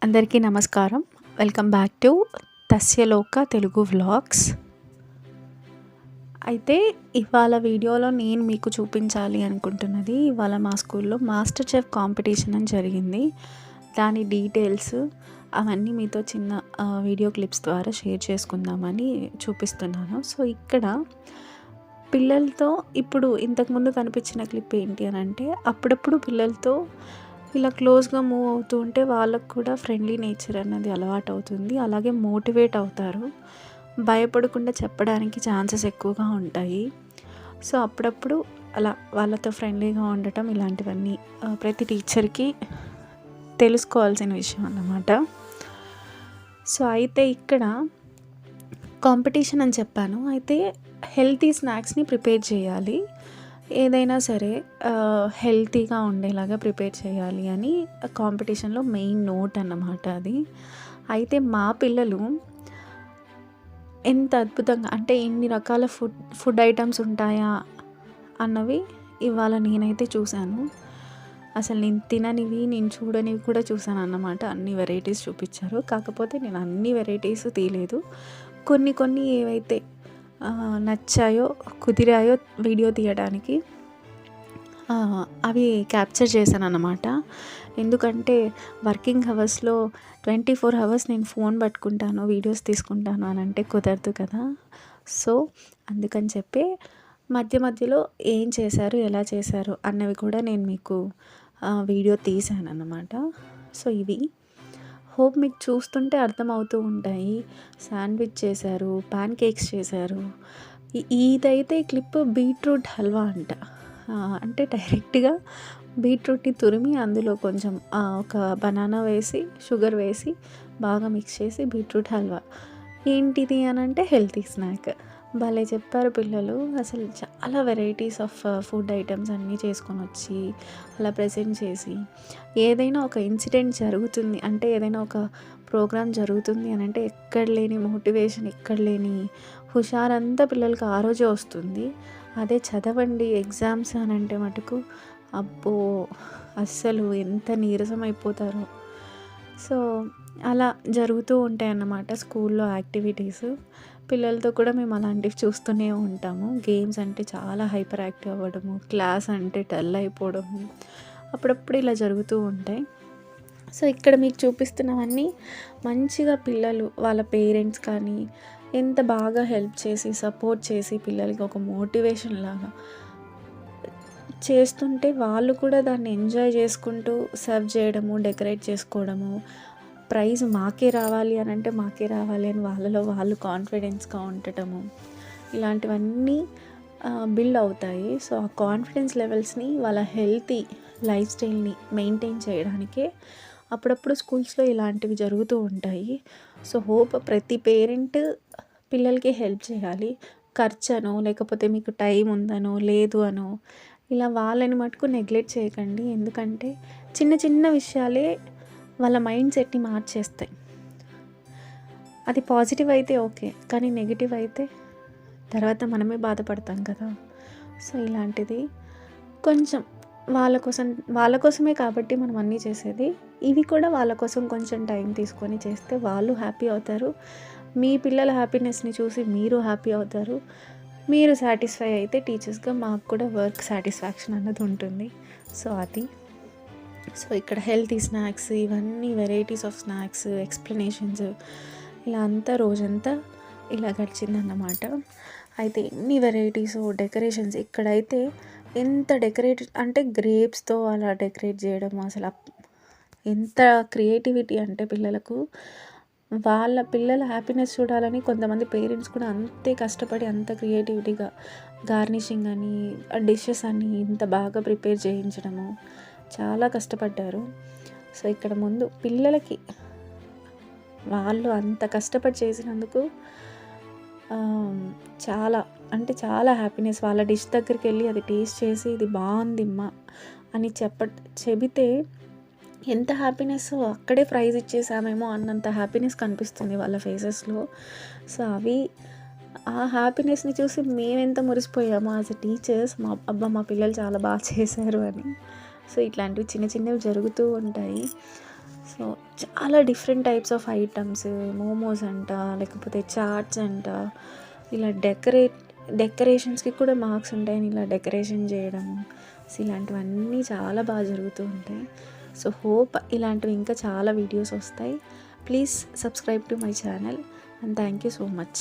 అందరికీ నమస్కారం. Welcome back to Tasyaloka Telugu vlogs. అయితే ఇవాళ వీడియోలో నేను మీకు చూపించాలి అనుకుంటున్నది, ఇవాళ మా స్కూల్లో మాస్టర్ చెఫ్ కాంపిటీషన్ అని జరిగింది. దాని డీటెయిల్స్ అవన్నీ మీతో చిన్న వీడియో క్లిప్స్ ద్వారా షేర్ చేసుకుందామని చూపిస్తున్నాను. సో ఇక్కడ పిల్లలతో ఇప్పుడు ఇంతకుముందు కనిపించిన క్లిప్ ఏంటి అని అంటే, అప్పుడప్పుడు పిల్లలతో ఇలా క్లోజ్గా మూవ్ అవుతూ ఉంటే వాళ్ళకు కూడా ఫ్రెండ్లీ నేచర్ అన్నది అలవాటు అవుతుంది. అలాగే మోటివేట్ అవుతారు, భయపడకుండా చెప్పడానికి ఛాన్సెస్ ఎక్కువగా ఉంటాయి. సో అప్పుడప్పుడు అలా వాళ్ళతో ఫ్రెండ్లీగా ఉండటం ఇలాంటివన్నీ ప్రతి టీచర్కి తెలుసుకోవాల్సిన విషయం అన్నమాట. సో అయితే ఇక్కడ కాంపిటీషన్ అని చెప్పాను. అయితే హెల్తీ స్నాక్స్ని ప్రిపేర్ చేయాలి, ఏదైనా సరే హెల్తీగా ఉండేలాగా ప్రిపేర్ చేయాలి అని కాంపిటీషన్లో మెయిన్ నోట్ అన్నమాట అది. అయితే మా పిల్లలు ఎంత అద్భుతంగా, అంటే ఇన్ని రకాల ఫుడ్ ఐటమ్స్ ఉంటాయా అన్నవి ఇవాళ నేనైతే చూశాను. అసలు నేను తిననివి, నేను చూడనివి కూడా చూశాను అన్నమాట. అన్ని వెరైటీస్ చూపించారు. కాకపోతే నేను అన్ని వెరైటీస్ తీయలేదు. కొన్ని ఏవైతే నచ్చాయో, కుదిరాయో వీడియో తీయడానికి అవి క్యాప్చర్ చేశాను అన్నమాట. ఎందుకంటే వర్కింగ్ అవర్స్లో 24 hours నేను ఫోన్ పట్టుకుంటాను, వీడియోస్ తీసుకుంటాను అని అంటే కుదరదు కదా. సో అందుకని చెప్పి మధ్యలో ఏం చేశారు, ఎలా చేశారు అన్నవి కూడా నేను మీకు వీడియో తీశాను అన్నమాట. సో ఇవి హోప్ మీకు చూస్తుంటే అర్థమవుతూ ఉంటాయి. శాండ్విచ్ చేశారు, పాన్ కేక్స్ చేశారు. ఇదైతే క్లిప్ బీట్రూట్ హల్వా అంట. అంటే డైరెక్ట్గా బీట్రూట్ని తురిమి అందులో కొంచెం ఒక బనానా వేసి, షుగర్ వేసి బాగా మిక్స్ చేసి బీట్రూట్ హల్వా. ఏంటిది అని అంటే హెల్తీ స్నాక్. భలే చెప్పారు పిల్లలు. అసలు చాలా వెరైటీస్ ఆఫ్ ఫుడ్ ఐటమ్స్ అన్నీ చేసుకొని వచ్చి అలా ప్రజెంట్ చేసి, ఏదైనా ఒక ఇన్సిడెంట్ జరుగుతుంది అంటే, ఏదైనా ఒక ప్రోగ్రామ్ జరుగుతుంది అని అంటే ఎక్కడ లేని మోటివేషన్, ఎక్కడ లేని హుషారంతా పిల్లలకి ఆ రోజే వస్తుంది. అదే చదవండి ఎగ్జామ్స్ అని అంటే మటుకు అబ్బో అస్సలు ఎంత నీరసం అయిపోతారో. సో అలా జరుగుతూ ఉంటాయి అన్నమాట స్కూల్లో యాక్టివిటీస్. పిల్లలతో కూడా మేము అలాంటివి చూస్తూనే ఉంటాము. గేమ్స్ అంటే చాలా హైపర్ యాక్టివ్ అవ్వడము, క్లాస్ అంటే డల్ అయిపోవడము, అప్పుడప్పుడు ఇలా జరుగుతూ ఉంటాయి. సో ఇక్కడ మీకు చూపిస్తున్నవన్నీ మంచిగా పిల్లలు వాళ్ళ పేరెంట్స్ కానీ ఎంత బాగా హెల్ప్ చేసి, సపోర్ట్ చేసి పిల్లలకి ఒక మోటివేషన్ లాగా చేస్తుంటే వాళ్ళు కూడా దాన్ని ఎంజాయ్ చేసుకుంటూ సర్వ్ చేయడము, డెకరేట్ చేసుకోవడము, ప్రైజ్ మాకే రావాలి అని అంటే మాకే రావాలి అని వాళ్ళలో వాళ్ళు కాన్ఫిడెన్స్గా ఉండటము, ఇలాంటివన్నీ బిల్డ్ అవుతాయి. సో ఆ కాన్ఫిడెన్స్ లెవెల్స్ని, వాళ్ళ హెల్తీ లైఫ్ స్టైల్ని మెయింటైన్ చేయడానికే అప్పుడప్పుడు స్కూల్స్లో ఇలాంటివి జరుగుతూ ఉంటాయి. సో హోప్ ప్రతి పేరెంట్ పిల్లలకి హెల్ప్ చేయాలి. ఖర్చు అనో, లేకపోతే మీకు టైం ఉందనో, లేదు అనో, ఇలా వాళ్ళని మటుకు నెగ్లెక్ట్ చేయకండి. ఎందుకంటే చిన్న విషయాలే వాళ్ళ మైండ్ సెట్ని మార్చేస్తాయి. అది పాజిటివ్ అయితే ఓకే, కానీ నెగిటివ్ అయితే తర్వాత మనమే బాధపడతాం కదా. సో ఇలాంటిది కొంచెం వాళ్ళ కోసమే కాబట్టి మనం అన్నీ చేసేది. ఇవి కూడా వాళ్ళ కోసం కొంచెం టైం తీసుకొని చేస్తే వాళ్ళు హ్యాపీ అవుతారు. మీ పిల్లల హ్యాపీనెస్ని చూసి మీరు హ్యాపీ అవుతారు. మీరు సాటిస్ఫై అయితే టీచర్స్గా మాకు కూడా వర్క్ సాటిస్ఫాక్షన్ అన్నది ఉంటుంది. సో అది. సో ఇక్కడ హెల్తీ స్నాక్స్, ఇవన్నీ వెరైటీస్ ఆఫ్ స్నాక్స్, ఎక్స్ప్లెనేషన్స్, ఇలా అంతా రోజంతా ఇలా గడిచిందన్నమాట. అయితే ఎన్ని వెరైటీస్ డెకరేషన్స్, ఇక్కడైతే ఎంత డెకరేట్ అంటే గ్రేప్స్తో అలా డెకరేట్ చేయడం, అసలు ఎంత క్రియేటివిటీ అంటే పిల్లలకు, వాళ్ళ పిల్లల హ్యాపీనెస్ చూడాలని కొంతమంది పేరెంట్స్ కూడా అంతే కష్టపడి అంత క్రియేటివిటీగా గార్నిషింగ్ అని, డిషెస్ అని ఇంత బాగా ప్రిపేర్ చేయించడము, చాలా కష్టపడ్డారు. సో ఇక్కడ ముందు పిల్లలకి వాళ్ళు అంత కష్టపడి చేసినందుకు చాలా అంటే చాలా హ్యాపీనెస్. వాళ్ళ డిష్ దగ్గరికి వెళ్ళి అది టేస్ట్ చేసి ఇది బాగుందిమ్మా అని చెబితే ఎంత హ్యాపీనెస్, అక్కడే ప్రైజ్ ఇచ్చేసామేమో అన్నంత హ్యాపీనెస్ కనిపిస్తుంది వాళ్ళ ఫేసెస్లో. సో అవి ఆ హ్యాపీనెస్ని చూసి మేమెంత మురిసిపోయామో యాజ్ ఎ టీచర్స్, మా పిల్లలు చాలా బాగా చేశారు అని. సో ఇట్లాంటివి చిన్నవి జరుగుతూ ఉంటాయి. సో చాలా different types of items, momos అంట, లేకపోతే చాట్స్ అంట, ఇలా డెకరేషన్స్కి కూడా మార్క్స్ ఉంటాయని ఇలా డెకరేషన్ చేయడము. సో ఇలాంటివన్నీ చాలా బాగా జరుగుతూ ఉంటాయి. సో హోప్ ఇలాంటివి ఇంకా చాలా వీడియోస్ వస్తాయి. Please subscribe to my channel and thank you so much.